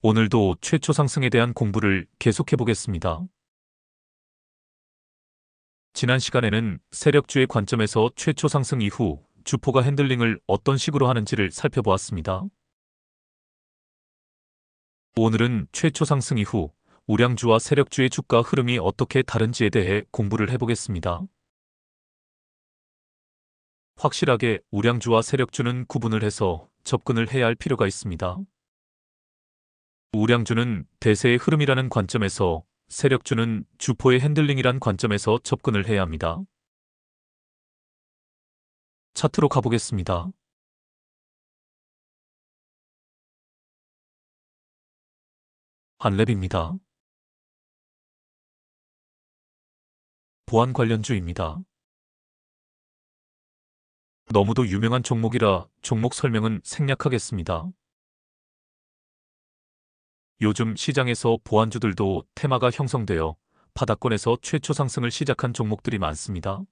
오늘도 최초 상승에 대한 공부를 계속해 보겠습니다. 지난 시간에는 세력주의 관점에서 최초 상승 이후 주포가 핸들링을 어떤 식으로 하는지를 살펴보았습니다. 오늘은 최초 상승 이후 우량주와 세력주의 주가 흐름이 어떻게 다른지에 대해 공부를 해보겠습니다. 확실하게 우량주와 세력주는 구분을 해서 접근을 해야 할 필요가 있습니다. 우량주는 대세의 흐름이라는 관점에서, 세력주는 주포의 핸들링이란 관점에서 접근을 해야 합니다. 차트로 가보겠습니다. 한랩입니다. 보안 관련주입니다. 너무도 유명한 종목이라 종목 설명은 생략하겠습니다. 요즘 시장에서 보안주들도 테마가 형성되어 바닥권에서 최초 상승을 시작한 종목들이 많습니다.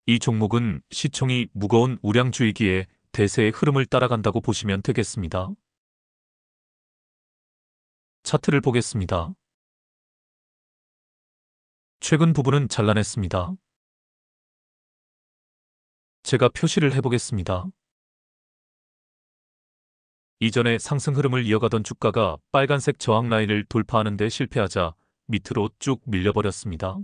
이 종목은 시총이 무거운 우량주이기에 대세의 흐름을 따라간다고 보시면 되겠습니다. 차트를 보겠습니다. 최근 부분은 잘라냈습니다. 제가 표시를 해보겠습니다. 이전에 상승 흐름을 이어가던 주가가 빨간색 저항 라인을 돌파하는 데 실패하자 밑으로 쭉 밀려버렸습니다.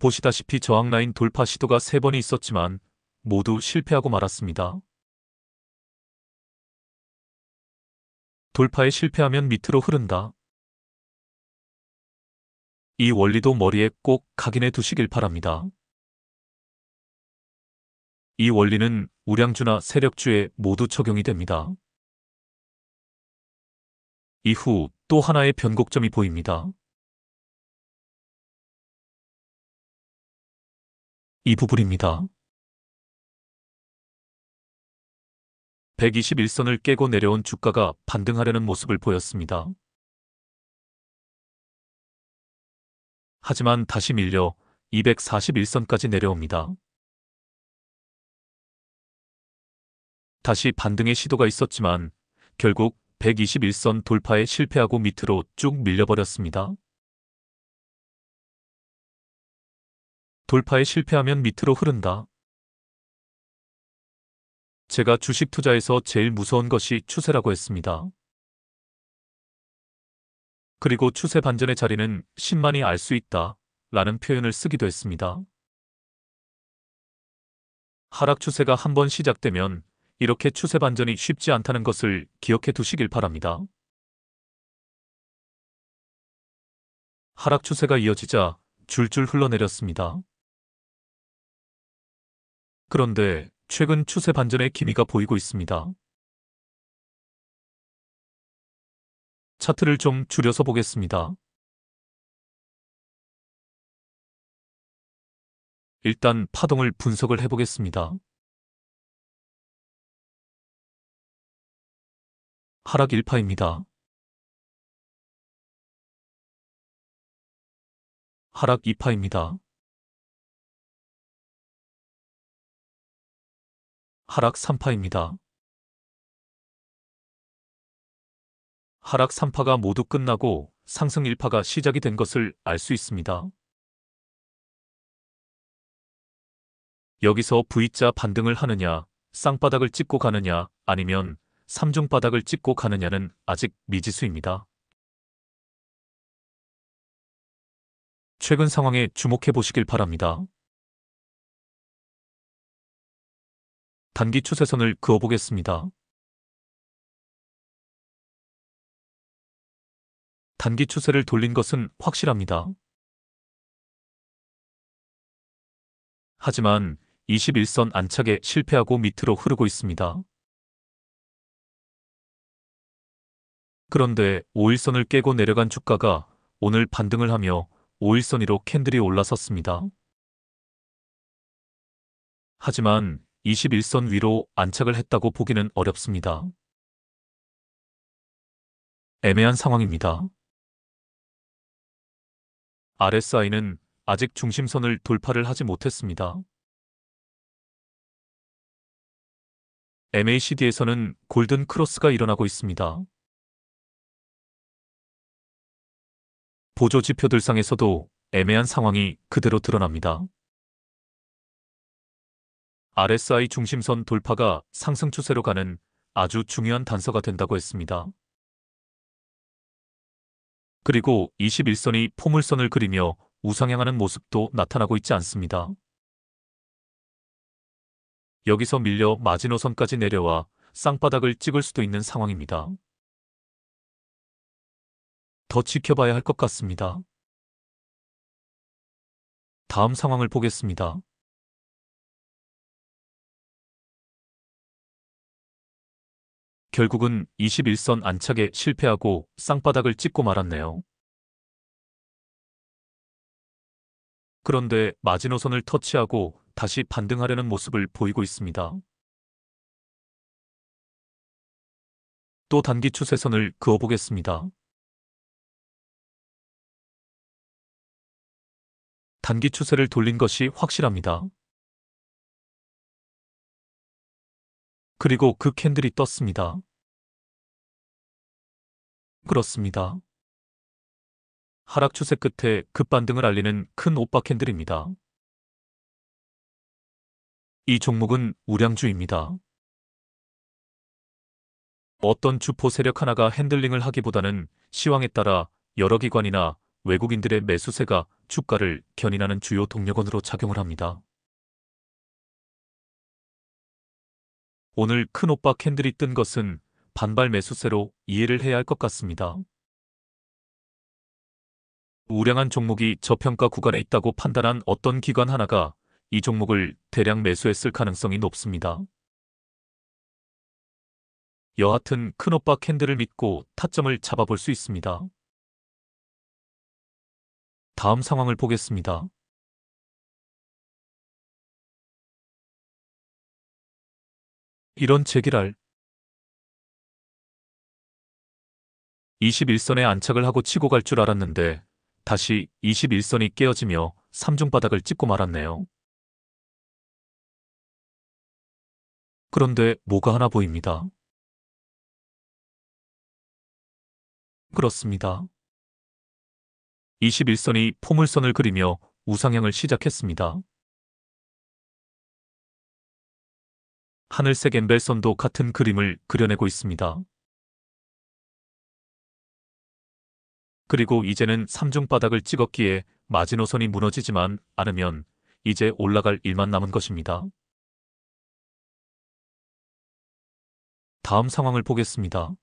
보시다시피 저항 라인 돌파 시도가 3번이 있었지만 모두 실패하고 말았습니다. 돌파에 실패하면 밑으로 흐른다. 이 원리도 머리에 꼭 각인해 두시길 바랍니다. 이 원리는 우량주나 세력주에 모두 적용이 됩니다. 이후 또 하나의 변곡점이 보입니다. 이 부분입니다. 121선을 깨고 내려온 주가가 반등하려는 모습을 보였습니다. 하지만 다시 밀려 241선까지 내려옵니다. 다시 반등의 시도가 있었지만 결국 121선 돌파에 실패하고 밑으로 쭉 밀려버렸습니다. 돌파에 실패하면 밑으로 흐른다. 제가 주식 투자에서 제일 무서운 것이 추세라고 했습니다. 그리고 추세 반전의 자리는 신만이 알 수 있다 라는 표현을 쓰기도 했습니다. 하락 추세가 한번 시작되면 이렇게 추세 반전이 쉽지 않다는 것을 기억해 두시길 바랍니다. 하락 추세가 이어지자 줄줄 흘러내렸습니다. 그런데 최근 추세 반전의 기미가 보이고 있습니다. 차트를 좀 줄여서 보겠습니다. 일단 파동을 분석을 해보겠습니다. 하락 1파입니다. 하락 2파입니다. 하락 3파입니다. 하락 3파가 모두 끝나고 상승 1파가 시작이 된 것을 알 수 있습니다. 여기서 V자 반등을 하느냐, 쌍바닥을 찍고 가느냐, 아니면 3중 바닥을 찍고 가느냐는 아직 미지수입니다. 최근 상황에 주목해 보시길 바랍니다. 단기 추세선을 그어보겠습니다. 단기 추세를 돌린 것은 확실합니다. 하지만 21선 안착에 실패하고 밑으로 흐르고 있습니다. 그런데 5일선을 깨고 내려간 주가가 오늘 반등을 하며 5일선 위로 캔들이 올라섰습니다. 하지만 21선 위로 안착을 했다고 보기는 어렵습니다. 애매한 상황입니다. RSI는 아직 중심선을 돌파를 하지 못했습니다. MACD에서는 골든 크로스가 일어나고 있습니다. 보조 지표들상에서도 애매한 상황이 그대로 드러납니다. RSI 중심선 돌파가 상승 추세로 가는 아주 중요한 단서가 된다고 했습니다. 그리고 21선이 포물선을 그리며 우상향하는 모습도 나타나고 있지 않습니다. 여기서 밀려 마지노선까지 내려와 쌍바닥을 찍을 수도 있는 상황입니다. 더 지켜봐야 할 것 같습니다. 다음 상황을 보겠습니다. 결국은 21선 안착에 실패하고 쌍바닥을 찍고 말았네요. 그런데 마지노선을 터치하고 다시 반등하려는 모습을 보이고 있습니다. 또 단기 추세선을 그어보겠습니다. 단기 추세를 돌린 것이 확실합니다. 그리고 그 캔들이 떴습니다. 그렇습니다. 하락 추세 끝에 급반등을 알리는 큰 오빠 캔들입니다. 이 종목은 우량주입니다. 어떤 주포 세력 하나가 핸들링을 하기보다는 시황에 따라 여러 기관이나 외국인들의 매수세가 주가를 견인하는 주요 동력원으로 작용을 합니다. 오늘 큰 오빠 캔들이 뜬 것은 반발 매수세로 이해를 해야 할 것 같습니다. 우량한 종목이 저평가 구간에 있다고 판단한 어떤 기관 하나가 이 종목을 대량 매수했을 가능성이 높습니다. 여하튼 큰오빠 캔들을 믿고 타점을 잡아볼 수 있습니다. 다음 상황을 보겠습니다. 이런 제기랄. 21선에 안착을 하고 치고 갈 줄 알았는데 다시 21선이 깨어지며 3중 바닥을 찍고 말았네요. 그런데 뭐가 하나 보입니다. 그렇습니다. 21선이 포물선을 그리며 우상향을 시작했습니다. 하늘색 엠벨선도 같은 그림을 그려내고 있습니다. 그리고 이제는 3중 바닥을 찍었기에 마지노선이 무너지지만 않으면 이제 올라갈 일만 남은 것입니다. 다음 상황을 보겠습니다.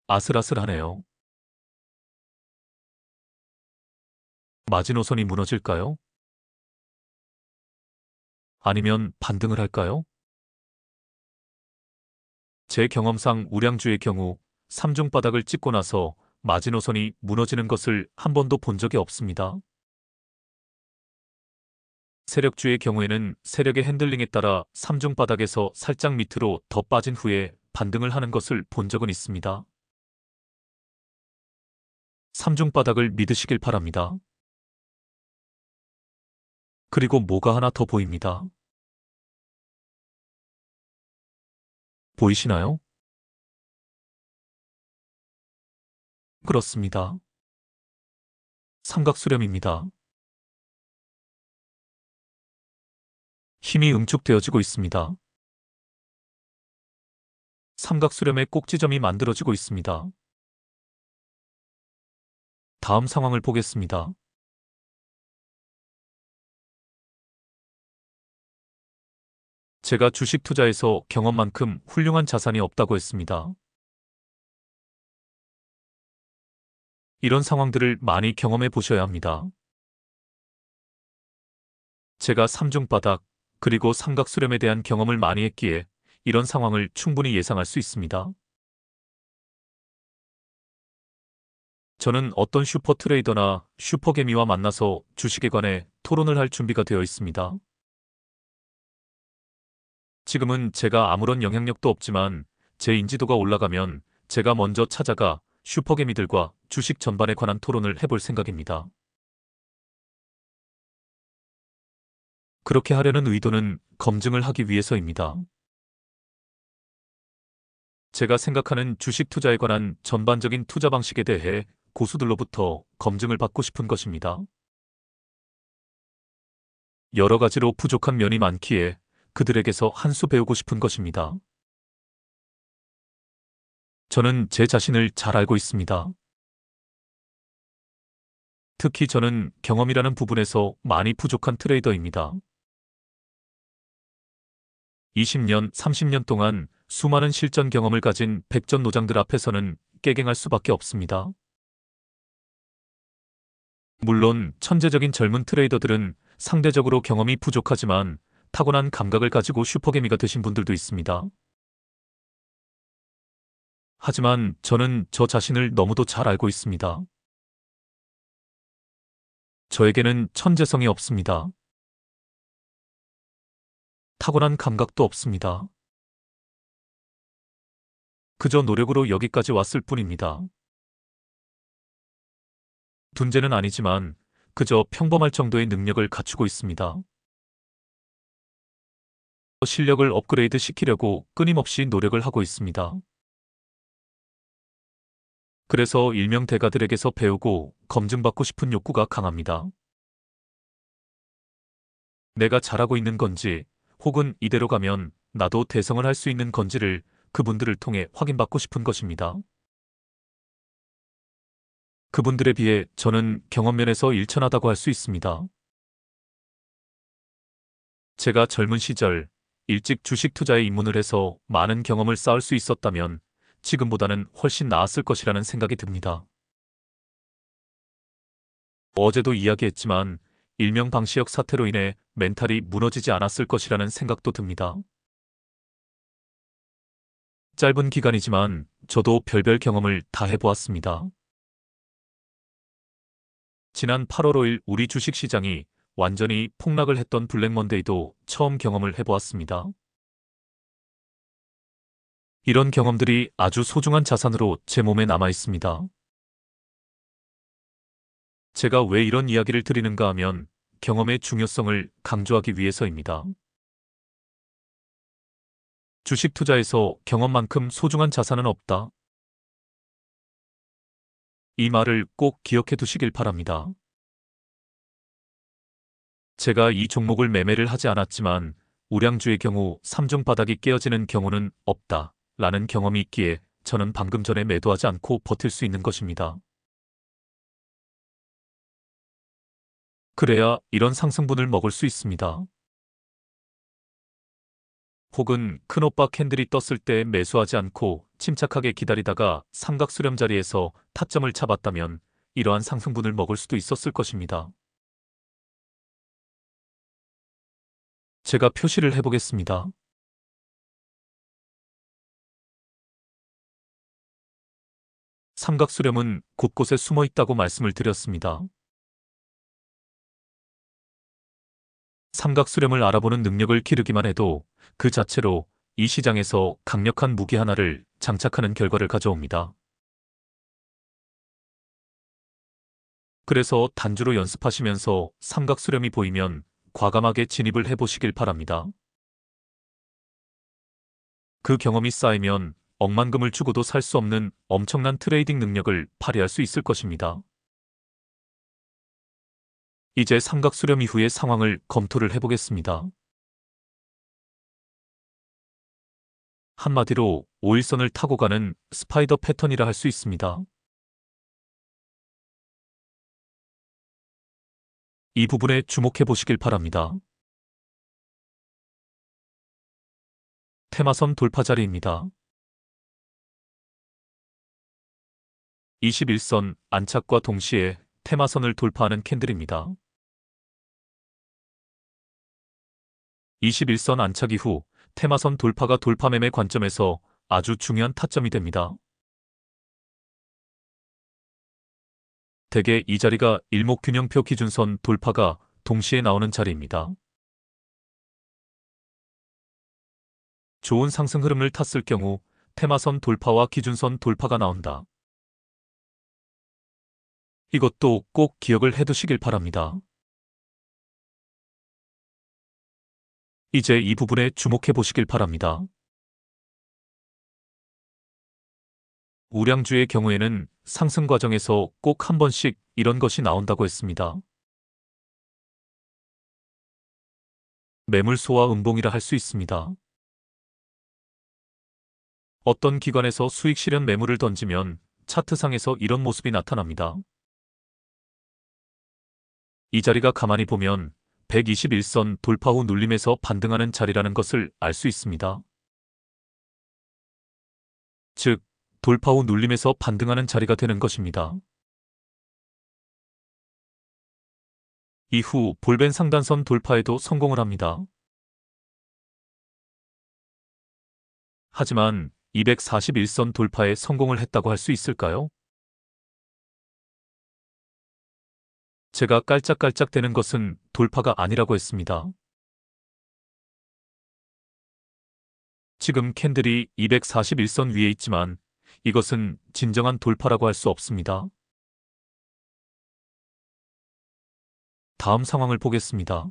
아슬아슬하네요. 마지노선이 무너질까요? 아니면 반등을 할까요? 제 경험상 우량주의 경우 3중 바닥을 찍고 나서 마지노선이 무너지는 것을 한 번도 본 적이 없습니다. 세력주의 경우에는 세력의 핸들링에 따라 3중 바닥에서 살짝 밑으로 더 빠진 후에 반등을 하는 것을 본 적은 있습니다. 3중 바닥을 믿으시길 바랍니다. 그리고 뭐가 하나 더 보입니다. 보이시나요? 그렇습니다. 삼각수렴입니다. 힘이 응축되어지고 있습니다. 삼각수렴의 꼭지점이 만들어지고 있습니다. 다음 상황을 보겠습니다. 제가 주식 투자에서 경험만큼 훌륭한 자산이 없다고 했습니다. 이런 상황들을 많이 경험해 보셔야 합니다. 제가 3중 바닥, 그리고 삼각수렴에 대한 경험을 많이 했기에 이런 상황을 충분히 예상할 수 있습니다. 저는 어떤 슈퍼 트레이더나 슈퍼개미와 만나서 주식에 관해 토론을 할 준비가 되어 있습니다. 지금은 제가 아무런 영향력도 없지만 제 인지도가 올라가면 제가 먼저 찾아가 슈퍼개미들과 주식 전반에 관한 토론을 해볼 생각입니다. 그렇게 하려는 의도는 검증을 하기 위해서입니다. 제가 생각하는 주식 투자에 관한 전반적인 투자 방식에 대해 고수들로부터 검증을 받고 싶은 것입니다. 여러 가지로 부족한 면이 많기에 그들에게서 한 수 배우고 싶은 것입니다. 저는 제 자신을 잘 알고 있습니다. 특히 저는 경험이라는 부분에서 많이 부족한 트레이더입니다. 20년, 30년 동안 수많은 실전 경험을 가진 백전 노장들 앞에서는 깨갱할 수밖에 없습니다. 물론 천재적인 젊은 트레이더들은 상대적으로 경험이 부족하지만 타고난 감각을 가지고 슈퍼개미가 되신 분들도 있습니다. 하지만 저는 저 자신을 너무도 잘 알고 있습니다. 저에게는 천재성이 없습니다. 타고난 감각도 없습니다. 그저 노력으로 여기까지 왔을 뿐입니다. 둔재는 아니지만 그저 평범할 정도의 능력을 갖추고 있습니다. 실력을 업그레이드 시키려고 끊임없이 노력을 하고 있습니다. 그래서 일명 대가들에게서 배우고 검증받고 싶은 욕구가 강합니다. 내가 잘하고 있는 건지, 혹은 이대로 가면 나도 대성을 할 수 있는 건지를 그분들을 통해 확인받고 싶은 것입니다. 그분들에 비해 저는 경험면에서 일천하다고 할 수 있습니다. 제가 젊은 시절 일찍 주식 투자에 입문을 해서 많은 경험을 쌓을 수 있었다면 지금보다는 훨씬 나았을 것이라는 생각이 듭니다. 어제도 이야기했지만 일명 방시혁 사태로 인해 멘탈이 무너지지 않았을 것이라는 생각도 듭니다. 짧은 기간이지만 저도 별별 경험을 다 해보았습니다. 지난 8월 5일 우리 주식시장이 완전히 폭락을 했던 블랙먼데이도 처음 경험을 해보았습니다. 이런 경험들이 아주 소중한 자산으로 제 몸에 남아 있습니다. 제가 왜 이런 이야기를 드리는가 하면 경험의 중요성을 강조하기 위해서입니다. 주식 투자에서 경험만큼 소중한 자산은 없다. 이 말을 꼭 기억해 두시길 바랍니다. 제가 이 종목을 매매를 하지 않았지만 우량주의 경우 3중 바닥이 깨어지는 경우는 없다 라는 경험이 있기에 저는 방금 전에 매도하지 않고 버틸 수 있는 것입니다. 그래야 이런 상승분을 먹을 수 있습니다. 혹은 큰오빠 캔들이 떴을 때 매수하지 않고 침착하게 기다리다가 삼각 수렴 자리에서 타점을 잡았다면 이러한 상승분을 먹을 수도 있었을 것입니다. 제가 표시를 해보겠습니다. 삼각 수렴은 곳곳에 숨어 있다고 말씀을 드렸습니다. 삼각 수렴을 알아보는 능력을 기르기만 해도 그 자체로 이 시장에서 강력한 무기 하나를 장착하는 결과를 가져옵니다. 그래서 단주로 연습하시면서 삼각 수렴이 보이면 과감하게 진입을 해보시길 바랍니다. 그 경험이 쌓이면 억만금을 주고도 살 수 없는 엄청난 트레이딩 능력을 발휘할 수 있을 것입니다. 이제 삼각 수렴 이후의 상황을 검토를 해보겠습니다. 한마디로 5일선을 타고 가는 스파이더 패턴이라 할 수 있습니다. 이 부분에 주목해 보시길 바랍니다. 테마선 돌파 자리입니다. 21선 안착과 동시에 테마선을 돌파하는 캔들입니다. 21선 안착 이후 테마선 돌파가 돌파매매 관점에서 아주 중요한 타점이 됩니다. 대개 이 자리가 일목균형표 기준선 돌파가 동시에 나오는 자리입니다. 좋은 상승 흐름을 탔을 경우 테마선 돌파와 기준선 돌파가 나온다. 이것도 꼭 기억을 해두시길 바랍니다. 이제 이 부분에 주목해 보시길 바랍니다. 우량주의 경우에는 상승 과정에서 꼭 한 번씩 이런 것이 나온다고 했습니다. 매물 소화 음봉이라 할 수 있습니다. 어떤 기관에서 수익 실현 매물을 던지면 차트상에서 이런 모습이 나타납니다. 이 자리가 가만히 보면 121선 돌파 후 눌림에서 반등하는 자리라는 것을 알 수 있습니다. 즉, 돌파 후 눌림에서 반등하는 자리가 되는 것입니다. 이후 볼벤 상단선 돌파에도 성공을 합니다. 하지만 241선 돌파에 성공을 했다고 할 수 있을까요? 제가 깔짝깔짝대는 것은 돌파가 아니라고 했습니다. 지금 캔들이 241선 위에 있지만 이것은 진정한 돌파라고 할 수 없습니다. 다음 상황을 보겠습니다.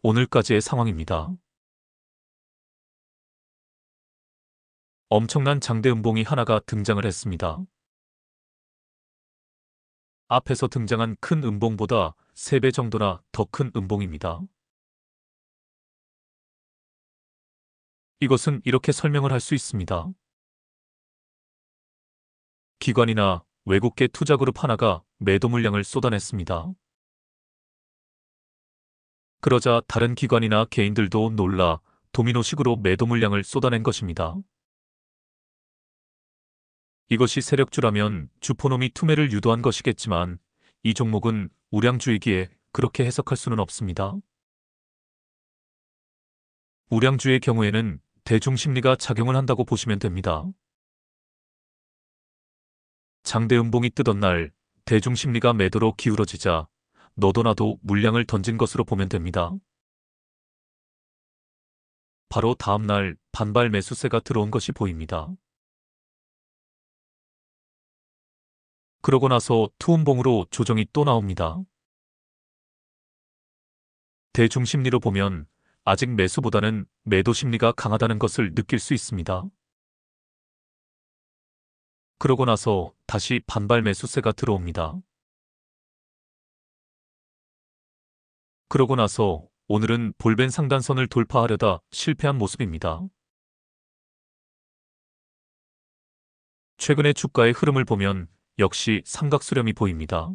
오늘까지의 상황입니다. 엄청난 장대 음봉이 하나가 등장을 했습니다. 앞에서 등장한 큰 음봉보다 3배 정도나 더 큰 음봉입니다. 이것은 이렇게 설명을 할 수 있습니다. 기관이나 외국계 투자그룹 하나가 매도 물량을 쏟아냈습니다. 그러자 다른 기관이나 개인들도 놀라 도미노식으로 매도 물량을 쏟아낸 것입니다. 이것이 세력주라면 주포놈이 투매를 유도한 것이겠지만 이 종목은 우량주이기에 그렇게 해석할 수는 없습니다. 우량주의 경우에는 대중심리가 작용을 한다고 보시면 됩니다. 장대 음봉이 뜨던 날 대중심리가 매도로 기울어지자 너도 나도 물량을 던진 것으로 보면 됩니다. 바로 다음 날 반발 매수세가 들어온 것이 보입니다. 그러고 나서 투음봉으로 조정이 또 나옵니다. 대중심리로 보면 아직 매수보다는 매도 심리가 강하다는 것을 느낄 수 있습니다. 그러고 나서 다시 반발 매수세가 들어옵니다. 그러고 나서 오늘은 볼벤 상단선을 돌파하려다 실패한 모습입니다. 최근의 주가의 흐름을 보면 역시 삼각수렴이 보입니다.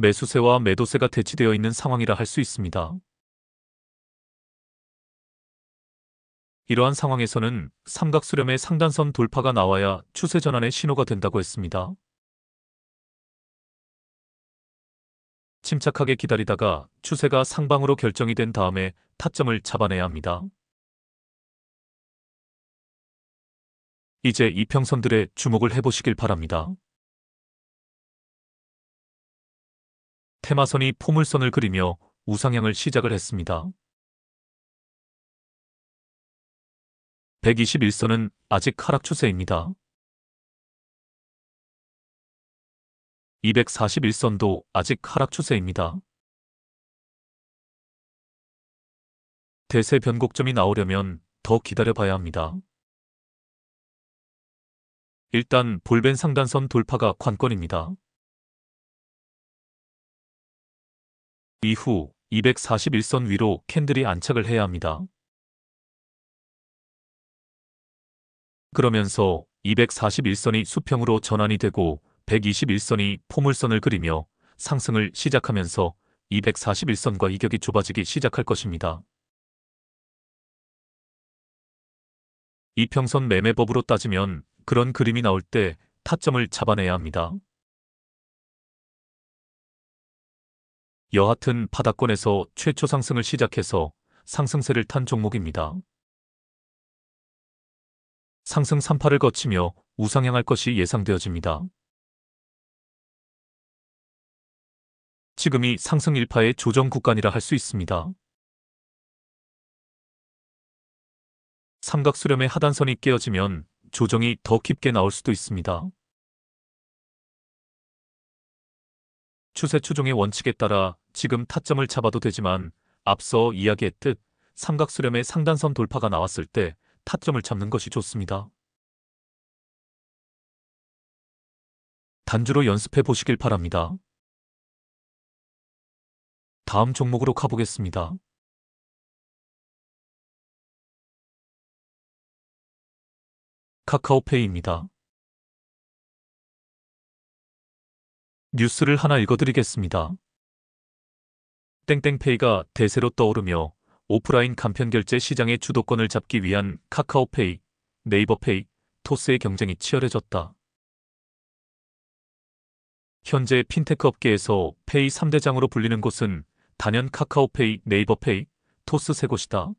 매수세와 매도세가 대치되어 있는 상황이라 할 수 있습니다. 이러한 상황에서는 삼각수렴의 상단선 돌파가 나와야 추세 전환의 신호가 된다고 했습니다. 침착하게 기다리다가 추세가 상방으로 결정이 된 다음에 타점을 잡아내야 합니다. 이제 이평선들에 주목을 해보시길 바랍니다. 테마선이 포물선을 그리며 우상향을 시작을 했습니다. 121선은 아직 하락 추세입니다. 241선도 아직 하락 추세입니다. 대세 변곡점이 나오려면 더 기다려봐야 합니다. 일단 볼벤 상단선 돌파가 관건입니다. 이후 241선 위로 캔들이 안착을 해야 합니다. 그러면서 241선이 수평으로 전환이 되고 121선이 포물선을 그리며 상승을 시작하면서 241선과 이격이 좁아지기 시작할 것입니다. 이평선 매매법으로 따지면 그런 그림이 나올 때 타점을 잡아내야 합니다. 여하튼 바닥권에서 최초 상승을 시작해서 상승세를 탄 종목입니다. 상승 3파를 거치며 우상향할 것이 예상되어집니다. 지금이 상승 1파의 조정 구간이라 할 수 있습니다. 삼각수렴의 하단선이 깨어지면 조정이 더 깊게 나올 수도 있습니다. 추세 추종의 원칙에 따라 지금 타점을 잡아도 되지만 앞서 이야기했듯 삼각수렴의 상단선 돌파가 나왔을 때 타점을 잡는 것이 좋습니다. 단주로 연습해 보시길 바랍니다. 다음 종목으로 가보겠습니다. 카카오페이입니다. 뉴스를 하나 읽어드리겠습니다. 땡땡페이가 대세로 떠오르며 오프라인 간편결제 시장의 주도권을 잡기 위한 카카오페이, 네이버페이, 토스의 경쟁이 치열해졌다. 현재 핀테크 업계에서 페이 3대장으로 불리는 곳은 단연 카카오페이, 네이버페이, 토스 세 곳이다.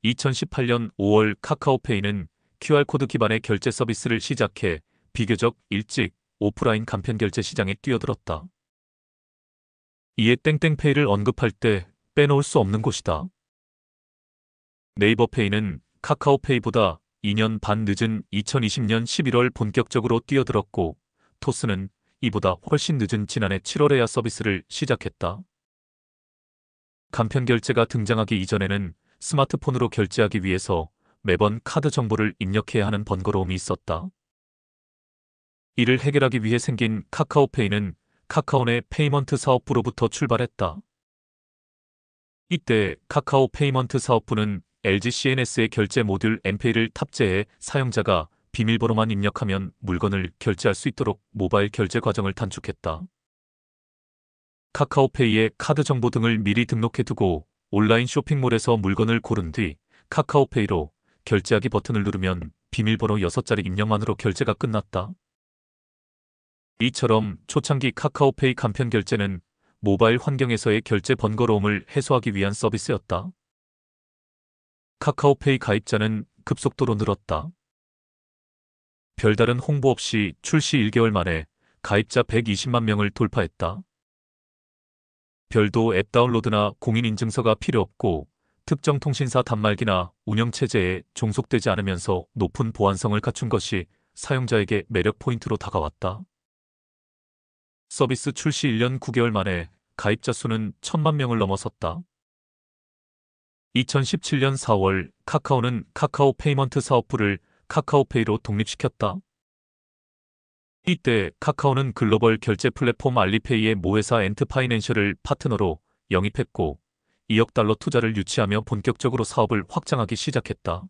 2018년 5월 카카오페이는 QR코드 기반의 결제 서비스를 시작해 비교적 일찍 오프라인 간편결제 시장에 뛰어들었다. 이에 땡땡페이를 언급할 때 빼놓을 수 없는 곳이다. 네이버페이는 카카오페이보다 2년 반 늦은 2020년 11월 본격적으로 뛰어들었고, 토스는 이보다 훨씬 늦은 지난해 7월에야 서비스를 시작했다. 간편결제가 등장하기 이전에는 스마트폰으로 결제하기 위해서 매번 카드 정보를 입력해야 하는 번거로움이 있었다. 이를 해결하기 위해 생긴 카카오페이는 카카오 내 페이먼트 사업부로부터 출발했다. 이때 카카오 페이먼트 사업부는 LG CNS의 결제 모듈 엠페이를 탑재해 사용자가 비밀번호만 입력하면 물건을 결제할 수 있도록 모바일 결제 과정을 단축했다. 카카오페이에 카드 정보 등을 미리 등록해두고 온라인 쇼핑몰에서 물건을 고른 뒤 카카오페이로 결제하기 버튼을 누르면 비밀번호 6자리 입력만으로 결제가 끝났다. 이처럼 초창기 카카오페이 간편결제는 모바일 환경에서의 결제 번거로움을 해소하기 위한 서비스였다. 카카오페이 가입자는 급속도로 늘었다. 별다른 홍보 없이 출시 1개월 만에 가입자 120만 명을 돌파했다. 별도 앱 다운로드나 공인인증서가 필요 없고 특정 통신사 단말기나 운영체제에 종속되지 않으면서 높은 보안성을 갖춘 것이 사용자에게 매력 포인트로 다가왔다. 서비스 출시 1년 9개월 만에 가입자 수는 1000만 명을 넘어섰다. 2017년 4월 카카오는 카카오 페이먼트 사업부를 카카오페이로 독립시켰다. 이때 카카오는 글로벌 결제 플랫폼 알리페이의 모회사 엔트파이낸셜을 파트너로 영입했고 2억 달러 투자를 유치하며 본격적으로 사업을 확장하기 시작했다.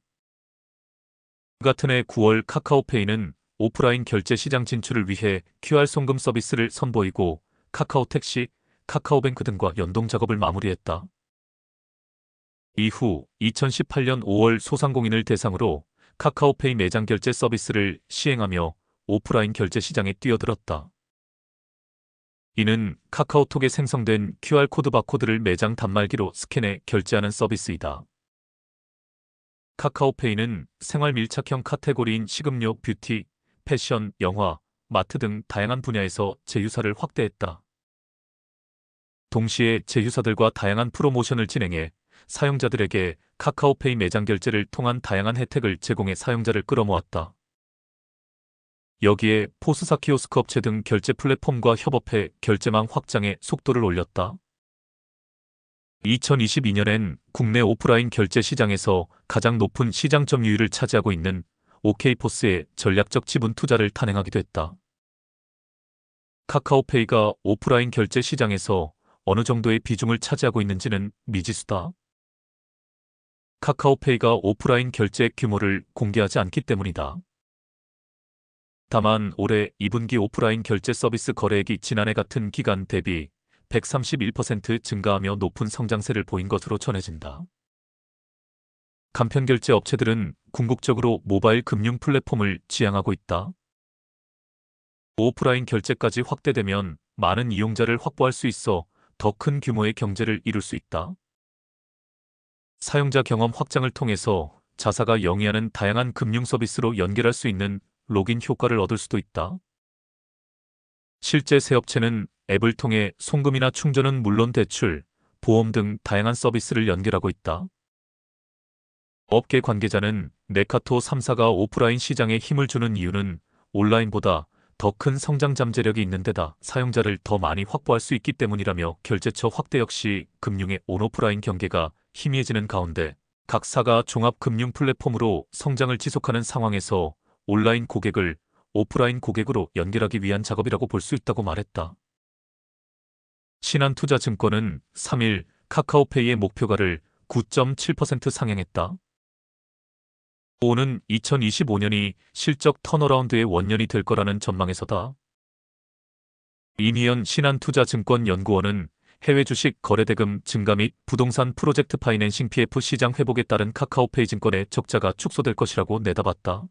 같은 해 9월 카카오페이는 오프라인 결제 시장 진출을 위해 QR 송금 서비스를 선보이고 카카오택시, 카카오뱅크 등과 연동 작업을 마무리했다. 이후 2018년 5월 소상공인을 대상으로 카카오페이 매장 결제 서비스를 시행하며 오프라인 결제 시장에 뛰어들었다. 이는 카카오톡에 생성된 QR코드 바코드를 매장 단말기로 스캔해 결제하는 서비스이다. 카카오페이는 생활 밀착형 카테고리인 식음료, 뷰티, 패션, 영화, 마트 등 다양한 분야에서 제휴사를 확대했다. 동시에 제휴사들과 다양한 프로모션을 진행해 사용자들에게 카카오페이 매장 결제를 통한 다양한 혜택을 제공해 사용자를 끌어모았다. 여기에 포스사 키오스크 업체 등 결제 플랫폼과 협업해 결제망 확장에 속도를 올렸다. 2022년엔 국내 오프라인 결제 시장에서 가장 높은 시장 점유율을 차지하고 있는 OK포스의 전략적 지분 투자를 탄행하기도 했다. 카카오페이가 오프라인 결제 시장에서 어느 정도의 비중을 차지하고 있는지는 미지수다. 카카오페이가 오프라인 결제 규모를 공개하지 않기 때문이다. 다만 올해 2분기 오프라인 결제 서비스 거래액이 지난해 같은 기간 대비 131% 증가하며 높은 성장세를 보인 것으로 전해진다. 간편결제 업체들은 궁극적으로 모바일 금융 플랫폼을 지향하고 있다. 오프라인 결제까지 확대되면 많은 이용자를 확보할 수 있어 더 큰 규모의 경제를 이룰 수 있다. 사용자 경험 확장을 통해서 자사가 영위하는 다양한 금융 서비스로 연결할 수 있는 로긴 효과를 얻을 수도 있다. 실제 새 업체는 앱을 통해 송금이나 충전은 물론 대출, 보험 등 다양한 서비스를 연결하고 있다. 업계 관계자는 네카토 3사가 오프라인 시장에 힘을 주는 이유는 온라인보다 더 큰 성장 잠재력이 있는 데다 사용자를 더 많이 확보할 수 있기 때문이라며 결제처 확대 역시 금융의 온오프라인 경계가 희미해지는 가운데 각 사가 종합금융 플랫폼으로 성장을 지속하는 상황에서 온라인 고객을 오프라인 고객으로 연결하기 위한 작업이라고 볼 수 있다고 말했다. 신한투자증권은 3일 카카오페이의 목표가를 9.7% 상향했다. 오는 2025년이 실적 턴어라운드의 원년이 될 거라는 전망에서다. 이미연 신한투자증권연구원은 해외 주식 거래대금 증가 및 부동산 프로젝트 파이낸싱 PF 시장 회복에 따른 카카오페이 증권의 적자가 축소될 것이라고 내다봤다.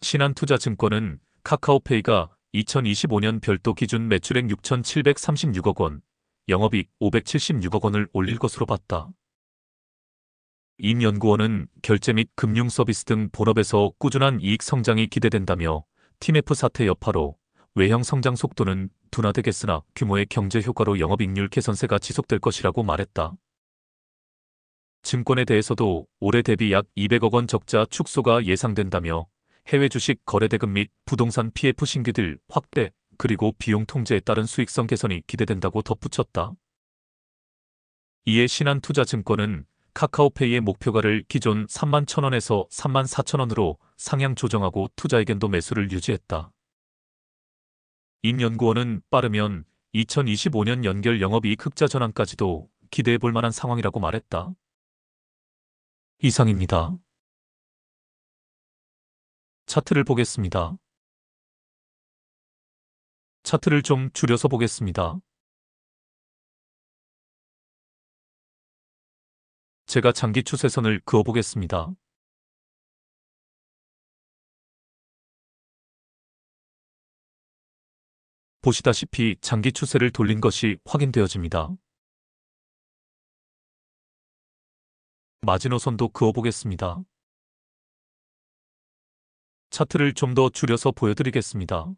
신한투자증권은 카카오페이가 2025년 별도 기준 매출액 6,736억 원, 영업이익 576억 원을 올릴 것으로 봤다. 임 연구원은 결제 및 금융 서비스 등 본업에서 꾸준한 이익 성장이 기대된다며 TMF 사태 여파로 외형 성장 속도는 둔화되겠으나 규모의 경제 효과로 영업이익률 개선세가 지속될 것이라고 말했다. 증권에 대해서도 올해 대비 약 200억 원 적자 축소가 예상된다며 해외 주식 거래대금 및 부동산 PF 신규들 확대 그리고 비용 통제에 따른 수익성 개선이 기대된다고 덧붙였다. 이에 신한투자증권은 카카오페이의 목표가를 기존 31,000원에서 34,000원으로 상향 조정하고 투자의견도 매수를 유지했다. 임 연구원은 빠르면 2025년 연결 영업이익 흑자 전환까지도 기대해 볼 만한 상황이라고 말했다. 이상입니다. 차트를 보겠습니다. 차트를 좀 줄여서 보겠습니다. 제가 장기 추세선을 그어보겠습니다. 보시다시피 장기 추세를 돌린 것이 확인되어집니다. 마지노선도 그어보겠습니다. 차트를 좀 더 줄여서 보여드리겠습니다.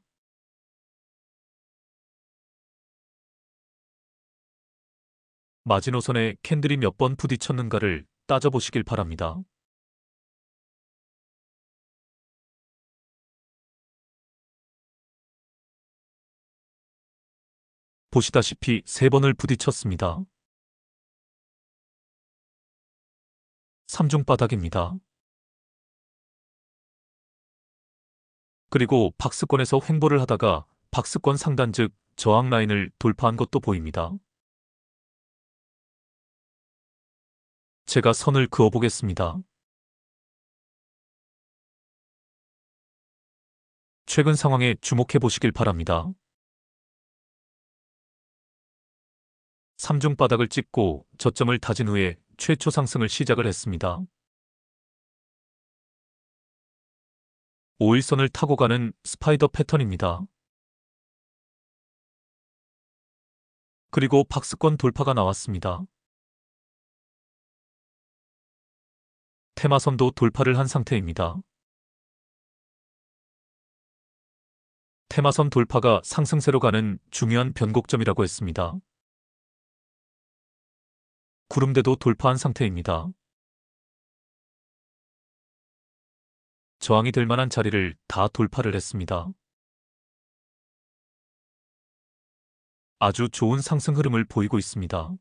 마지노선에 캔들이 몇 번 부딪혔는가를 따져보시길 바랍니다. 보시다시피 3번을 부딪혔습니다. 3중 바닥입니다. 그리고 박스권에서 횡보를 하다가 박스권 상단 즉 저항 라인을 돌파한 것도 보입니다. 제가 선을 그어보겠습니다. 최근 상황에 주목해 보시길 바랍니다. 3중 바닥을 찍고 저점을 다진 후에 최초 상승을 시작을 했습니다. 5일선을 타고 가는 스파이더 패턴입니다. 그리고 박스권 돌파가 나왔습니다. 테마선도 돌파를 한 상태입니다. 테마선 돌파가 상승세로 가는 중요한 변곡점이라고 했습니다. 구름대도 돌파한 상태입니다. 저항이 될 만한 자리를 다 돌파를 했습니다. 아주 좋은 상승 흐름을 보이고 있습니다.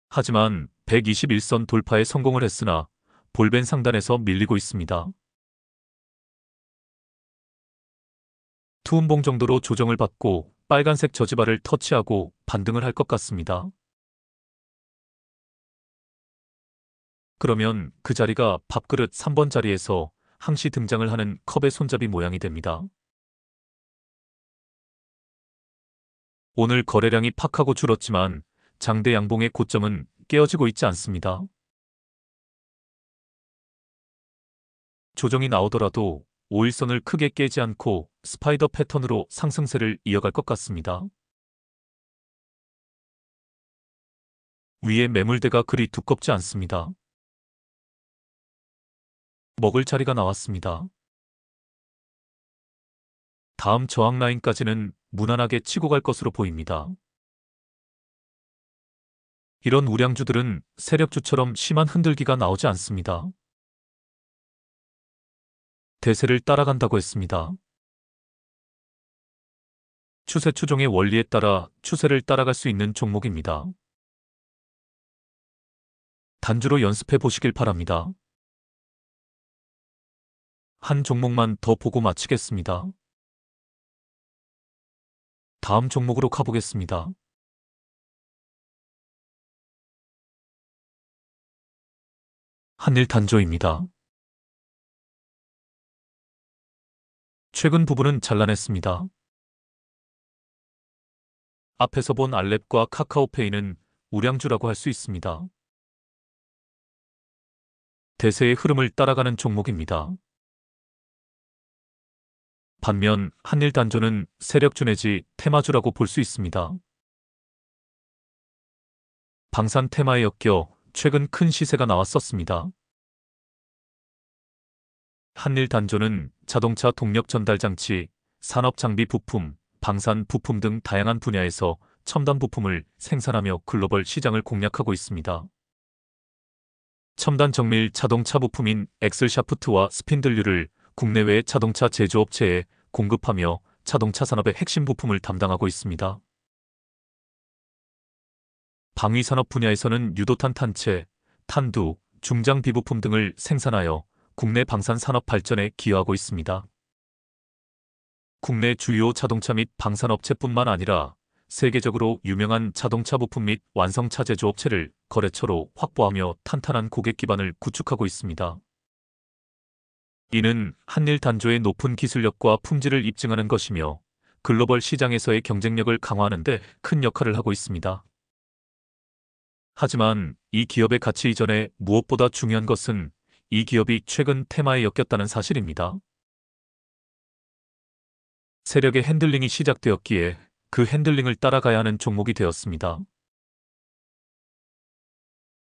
하지만 121선 돌파에 성공을 했으나 볼벤 상단에서 밀리고 있습니다. 투음봉 정도로 조정을 받고 빨간색 저지바를 터치하고 반등을 할 것 같습니다. 그러면 그 자리가 밥그릇 3번 자리에서 항시 등장을 하는 컵의 손잡이 모양이 됩니다. 오늘 거래량이 팍하고 줄었지만 장대 양봉의 고점은 깨어지고 있지 않습니다. 조정이 나오더라도 5일선을 크게 깨지 않고 스파이더 패턴으로 상승세를 이어갈 것 같습니다. 위에 매물대가 그리 두껍지 않습니다. 먹을 자리가 나왔습니다. 다음 저항 라인까지는 무난하게 치고 갈 것으로 보입니다. 이런 우량주들은 세력주처럼 심한 흔들기가 나오지 않습니다. 대세를 따라간다고 했습니다. 추세 추종의 원리에 따라 추세를 따라갈 수 있는 종목입니다. 단주로 연습해 보시길 바랍니다. 한 종목만 더 보고 마치겠습니다. 다음 종목으로 가보겠습니다. 한일단조입니다. 최근 부분은 잘라냈습니다. 앞에서 본 알랩과 카카오페이는 우량주라고 할 수 있습니다. 대세의 흐름을 따라가는 종목입니다. 반면 한일단조는 세력주 내지 테마주라고 볼 수 있습니다. 방산 테마에 엮여 최근 큰 시세가 나왔었습니다. 한일단조는 자동차 동력 전달 장치, 산업 장비 부품, 방산 부품 등 다양한 분야에서 첨단 부품을 생산하며 글로벌 시장을 공략하고 있습니다. 첨단 정밀 자동차 부품인 엑셀샤프트와 스핀들류를 국내외 자동차 제조업체에 공급하며 자동차 산업의 핵심 부품을 담당하고 있습니다. 방위산업 분야에서는 유도탄 탄채, 탄두, 중장 비부품 등을 생산하여 국내 방산 산업 발전에 기여하고 있습니다. 국내 주요 자동차 및 방산업체뿐만 아니라 세계적으로 유명한 자동차 부품 및 완성차 제조업체를 거래처로 확보하며 탄탄한 고객 기반을 구축하고 있습니다. 이는 한일단조의 높은 기술력과 품질을 입증하는 것이며 글로벌 시장에서의 경쟁력을 강화하는 데 큰 역할을 하고 있습니다. 하지만 이 기업의 가치 이전에 무엇보다 중요한 것은 이 기업이 최근 테마에 엮였다는 사실입니다. 세력의 핸들링이 시작되었기에 그 핸들링을 따라가야 하는 종목이 되었습니다.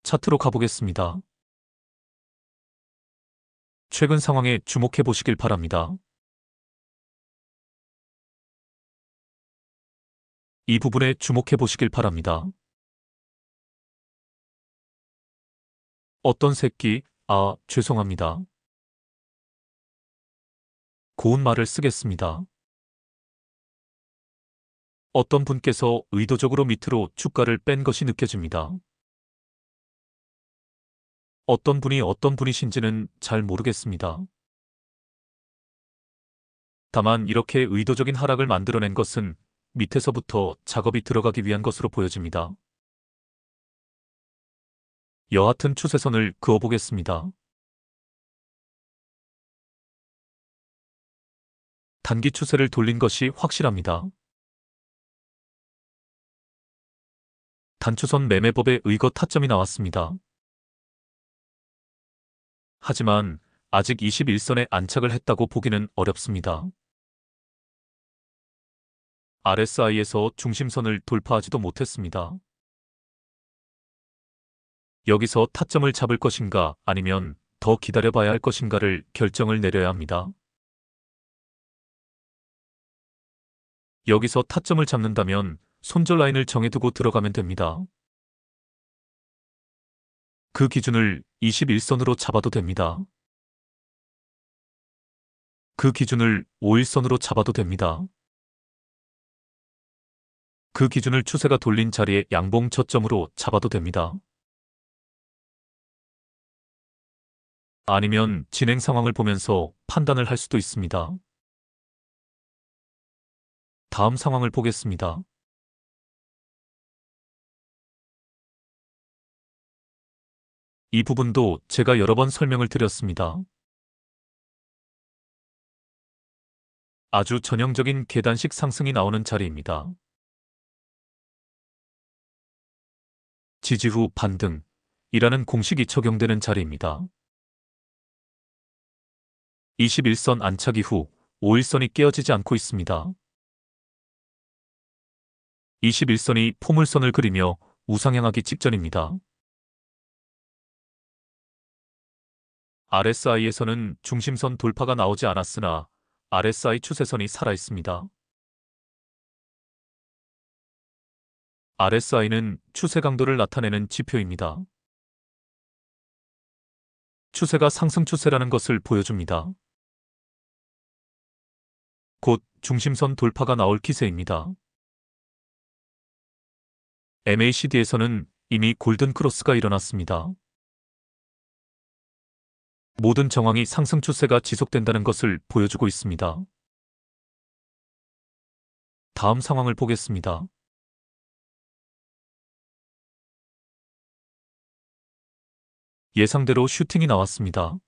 차트로 가보겠습니다. 최근 상황에 주목해 보시길 바랍니다. 이 부분에 주목해 보시길 바랍니다. 어떤 새끼, 죄송합니다. 고운 말을 쓰겠습니다. 어떤 분께서 의도적으로 밑으로 주가를 뺀 것이 느껴집니다. 어떤 분이신지는 잘 모르겠습니다. 다만 이렇게 의도적인 하락을 만들어낸 것은 밑에서부터 작업이 들어가기 위한 것으로 보여집니다. 여하튼 추세선을 그어보겠습니다. 단기 추세를 돌린 것이 확실합니다. 단추선 매매법에 의거 타점이 나왔습니다. 하지만 아직 21선에 안착을 했다고 보기는 어렵습니다. RSI에서 중심선을 돌파하지도 못했습니다. 여기서 타점을 잡을 것인가 아니면 더 기다려봐야 할 것인가를 결정을 내려야 합니다. 여기서 타점을 잡는다면 손절 라인을 정해두고 들어가면 됩니다. 그 기준을 21선으로 잡아도 됩니다. 그 기준을 5일선으로 잡아도 됩니다. 그 기준을 추세가 돌린 자리에 양봉 저점으로 잡아도 됩니다. 아니면 진행 상황을 보면서 판단을 할 수도 있습니다. 다음 상황을 보겠습니다. 이 부분도 제가 여러 번 설명을 드렸습니다. 아주 전형적인 계단식 상승이 나오는 자리입니다. 지지 후 반등이라는 공식이 적용되는 자리입니다. 21선 안착 이후 5일선이 깨어지지 않고 있습니다. 21선이 포물선을 그리며 우상향하기 직전입니다. RSI에서는 중심선 돌파가 나오지 않았으나 RSI 추세선이 살아있습니다. RSI는 추세 강도를 나타내는 지표입니다. 추세가 상승 추세라는 것을 보여줍니다. 곧 중심선 돌파가 나올 기세입니다. MACD에서는 이미 골든 크로스가 일어났습니다. 모든 정황이 상승 추세가 지속된다는 것을 보여주고 있습니다. 다음 상황을 보겠습니다. 예상대로 슈팅이 나왔습니다.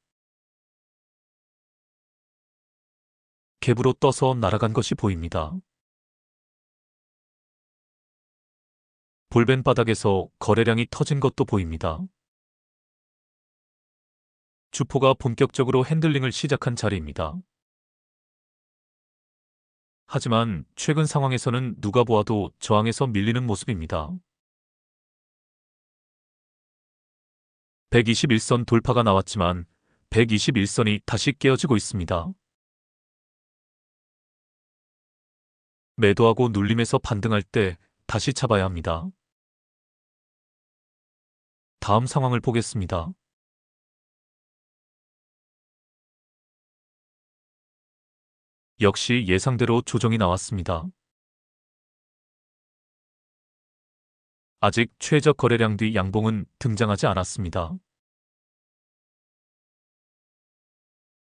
갭으로 떠서 날아간 것이 보입니다. 볼벤 바닥에서 거래량이 터진 것도 보입니다. 주포가 본격적으로 핸들링을 시작한 자리입니다. 하지만 최근 상황에서는 누가 보아도 저항에서 밀리는 모습입니다. 121선 돌파가 나왔지만 121선이 다시 깨어지고 있습니다. 매도하고 눌림에서 반등할 때 다시 잡아야 합니다. 다음 상황을 보겠습니다. 역시 예상대로 조정이 나왔습니다. 아직 최저 거래량 뒤 양봉은 등장하지 않았습니다.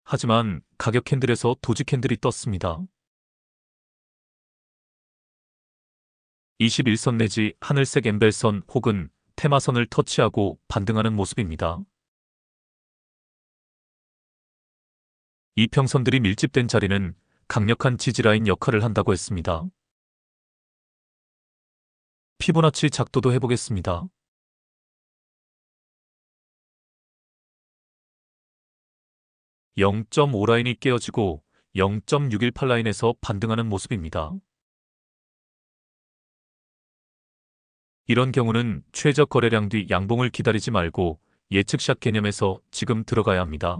하지만 가격 캔들에서 도지 캔들이 떴습니다. 21선 내지 하늘색 엠벨선 혹은 테마선을 터치하고 반등하는 모습입니다. 이평선들이 밀집된 자리는 강력한 지지라인 역할을 한다고 했습니다. 피보나치 작도도 해보겠습니다. 0.5 라인이 깨어지고 0.618 라인에서 반등하는 모습입니다. 이런 경우는 최저 거래량 뒤 양봉을 기다리지 말고 예측샷 개념에서 지금 들어가야 합니다.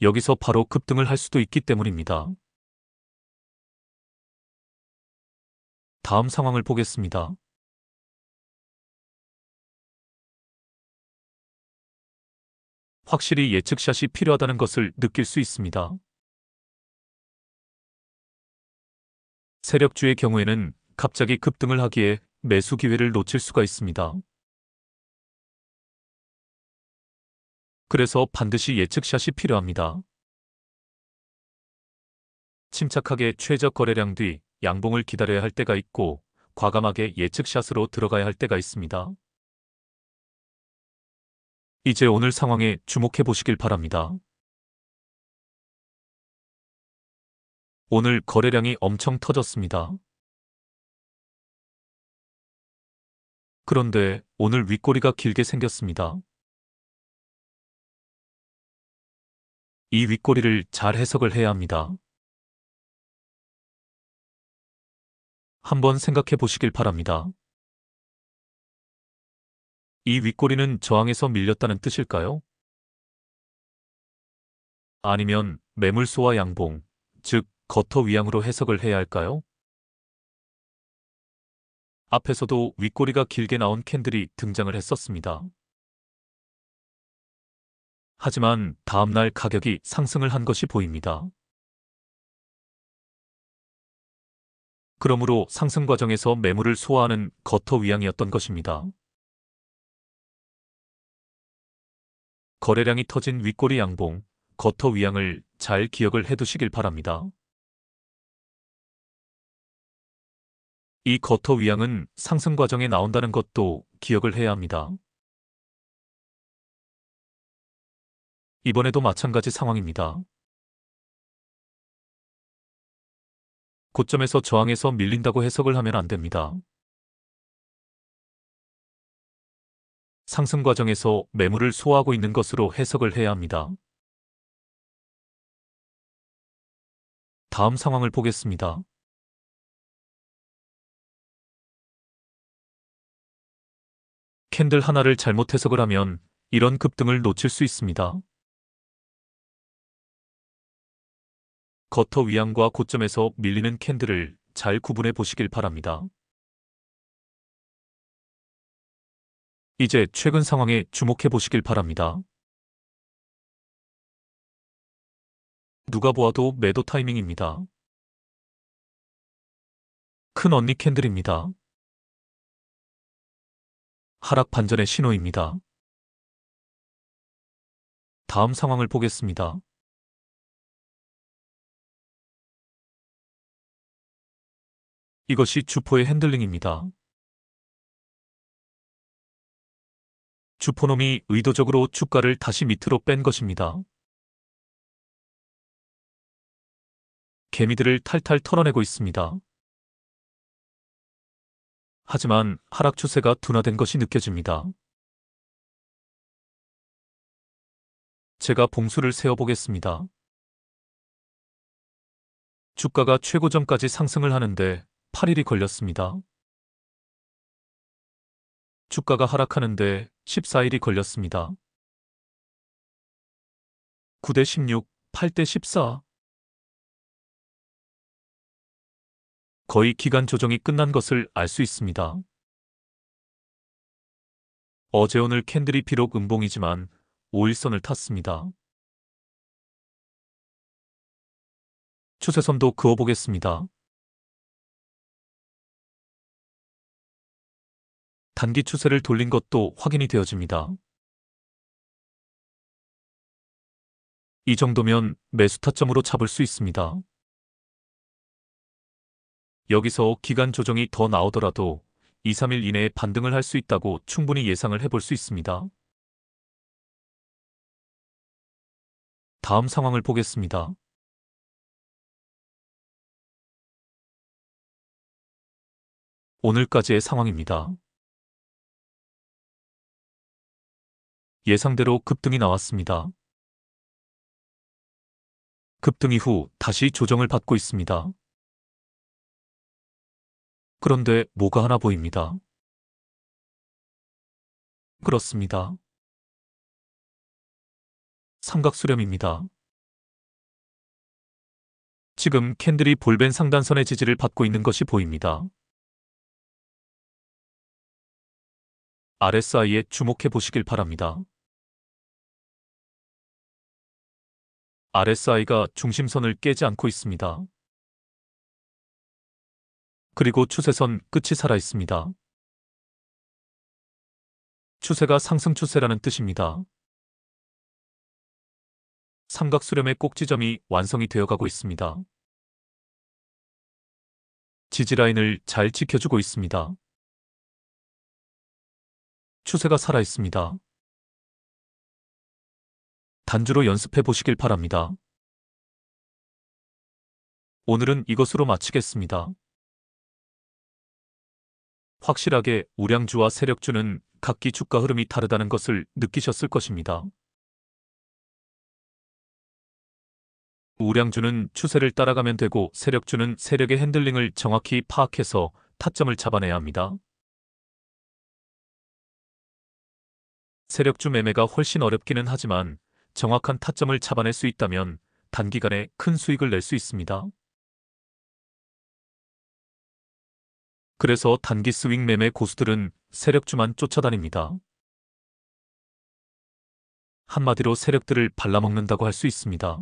여기서 바로 급등을 할 수도 있기 때문입니다. 다음 상황을 보겠습니다. 확실히 예측샷이 필요하다는 것을 느낄 수 있습니다. 세력주의 경우에는 갑자기 급등을 하기에 매수 기회를 놓칠 수가 있습니다. 그래서 반드시 예측샷이 필요합니다. 침착하게 최저 거래량 뒤 양봉을 기다려야 할 때가 있고 과감하게 예측샷으로 들어가야 할 때가 있습니다. 이제 오늘 상황에 주목해 보시길 바랍니다. 오늘 거래량이 엄청 터졌습니다. 그런데 오늘 윗꼬리가 길게 생겼습니다. 이 윗꼬리를 잘 해석을 해야 합니다. 한번 생각해 보시길 바랍니다. 이 윗꼬리는 저항에서 밀렸다는 뜻일까요? 아니면 매물 소화 양봉, 즉 거터 위양으로 해석을 해야 할까요? 앞에서도 윗꼬리가 길게 나온 캔들이 등장을 했었습니다. 하지만 다음날 가격이 상승을 한 것이 보입니다. 그러므로 상승 과정에서 매물을 소화하는 거터 위양이었던 것입니다. 거래량이 터진 윗꼬리 양봉, 거터 위양을 잘 기억을 해두시길 바랍니다. 이 거터 위양은 상승 과정에 나온다는 것도 기억을 해야 합니다. 이번에도 마찬가지 상황입니다. 고점에서 저항에서 밀린다고 해석을 하면 안 됩니다. 상승 과정에서 매물을 소화하고 있는 것으로 해석을 해야 합니다. 다음 상황을 보겠습니다. 캔들 하나를 잘못 해석을 하면 이런 급등을 놓칠 수 있습니다. 거터 위양과 고점에서 밀리는 캔들을 잘 구분해 보시길 바랍니다. 이제 최근 상황에 주목해 보시길 바랍니다. 누가 보아도 매도 타이밍입니다. 큰 언니 캔들입니다. 하락 반전의 신호입니다. 다음 상황을 보겠습니다. 이것이 주포의 핸들링입니다. 주포놈이 의도적으로 주가를 다시 밑으로 뺀 것입니다. 개미들을 탈탈 털어내고 있습니다. 하지만 하락 추세가 둔화된 것이 느껴집니다. 제가 봉수를 세어보겠습니다. 주가가 최고점까지 상승을 하는데 8일이 걸렸습니다. 주가가 하락하는데 14일이 걸렸습니다. 9대 16, 8대 14. 거의 기간 조정이 끝난 것을 알 수 있습니다. 어제 오늘 캔들이 비록 음봉이지만 5일선을 탔습니다. 추세선도 그어보겠습니다. 단기 추세를 돌린 것도 확인이 되어집니다. 이 정도면 매수 타점으로 잡을 수 있습니다. 여기서 기간 조정이 더 나오더라도 2, 3일 이내에 반등을 할 수 있다고 충분히 예상을 해볼 수 있습니다. 다음 상황을 보겠습니다. 오늘까지의 상황입니다. 예상대로 급등이 나왔습니다. 급등 이후 다시 조정을 받고 있습니다. 그런데 뭐가 하나 보입니다. 그렇습니다. 삼각수렴입니다. 지금 캔들이 볼벤 상단선의 지지를 받고 있는 것이 보입니다. RSI에 주목해 보시길 바랍니다. RSI가 중심선을 깨지 않고 있습니다. 그리고 추세선 끝이 살아 있습니다. 추세가 상승 추세라는 뜻입니다. 삼각수렴의 꼭지점이 완성이 되어가고 있습니다. 지지라인을 잘 지켜주고 있습니다. 추세가 살아 있습니다. 단주로 연습해 보시길 바랍니다. 오늘은 이것으로 마치겠습니다. 확실하게 우량주와 세력주는 각기 주가 흐름이 다르다는 것을 느끼셨을 것입니다. 우량주는 추세를 따라가면 되고 세력주는 세력의 핸들링을 정확히 파악해서 타점을 잡아내야 합니다. 세력주 매매가 훨씬 어렵기는 하지만 정확한 타점을 잡아낼 수 있다면 단기간에 큰 수익을 낼 수 있습니다. 그래서 단기 스윙 매매 고수들은 세력주만 쫓아다닙니다. 한마디로 세력들을 발라먹는다고 할 수 있습니다.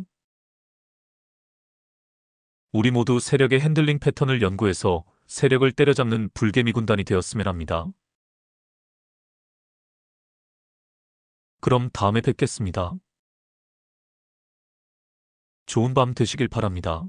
우리 모두 세력의 핸들링 패턴을 연구해서 세력을 때려잡는 불개미 군단이 되었으면 합니다. 그럼 다음에 뵙겠습니다. 좋은 밤 되시길 바랍니다.